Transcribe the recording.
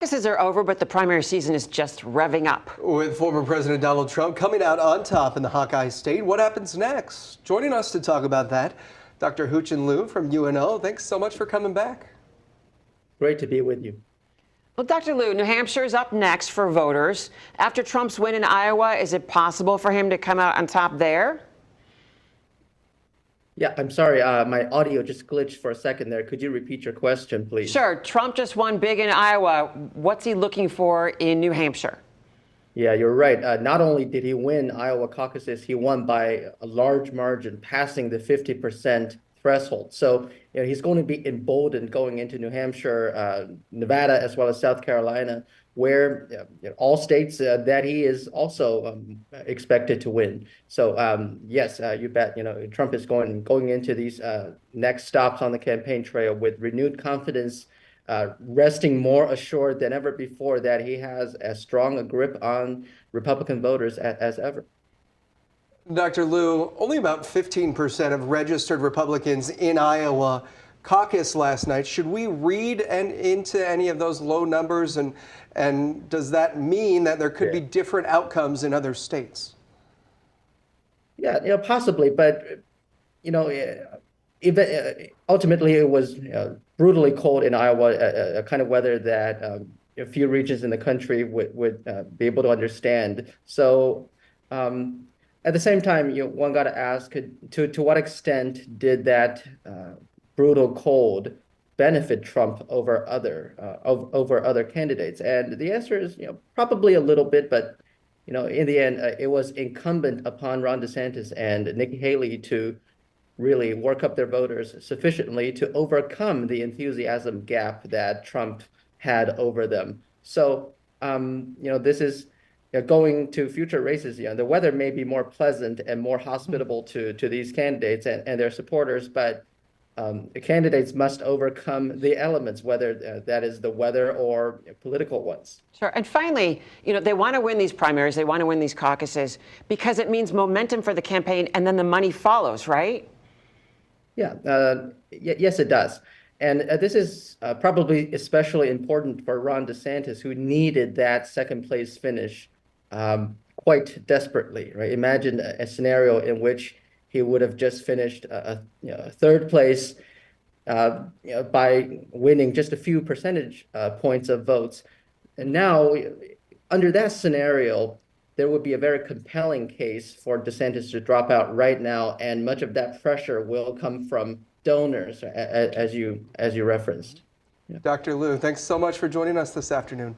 Caucuses are over, but the primary season is just revving up. With former President Donald Trump coming out on top in the Hawkeye State, what happens next? Joining us to talk about that, Dr. Huchen Liu from UNO. Thanks so much for coming back. Great to be with you. Well, Dr. Liu, New Hampshire is up next for voters. After Trump's win in Iowa, is it possible for him to come out on top there? Yeah, I'm sorry, my audio just glitched for a second there. Could you repeat your question, please? Sure. Trump just won big in Iowa. What's he looking for in New Hampshire? Yeah, you're right. Not only did he win Iowa caucuses, he won by a large margin, passing the 50% threshold. So he's going to be emboldened going into New Hampshire, Nevada, as well as South Carolina, where all states that he is also expected to win. So yes, you bet. Trump is going into these next stops on the campaign trail with renewed confidence, resting more assured than ever before that he has as strong a grip on Republican voters as ever. Dr. Liu, only about 15% of registered Republicans in Iowa caucused last night. Should we read into any of those low numbers, and does that mean that there could be different outcomes in other states? Yeah, possibly, but ultimately it was brutally cold in Iowa, a kind of weather that a few regions in the country would be able to understand. So at the same time, one got to ask, to what extent did that brutal cold benefit Trump over other candidates? And the answer is, probably a little bit, but in the end, it was incumbent upon Ron DeSantis and Nikki Haley to really work up their voters sufficiently to overcome the enthusiasm gap that Trump had over them. So, this is going to future races. The weather may be more pleasant and more hospitable to these candidates and their supporters, but the candidates must overcome the elements, whether that is the weather or political ones. Sure. And finally, they want to win these primaries, they want to win these caucuses because it means momentum for the campaign, and then the money follows, right? Yeah, yes, it does. And this is probably especially important for Ron DeSantis, who needed that second place finish quite desperately, right? Imagine a scenario in which he would have just finished third place by winning just a few percentage points of votes. And now, under that scenario, there would be a very compelling case for DeSantis to drop out right now, and much of that pressure will come from donors, as you referenced. Dr. Liu, thanks so much for joining us this afternoon.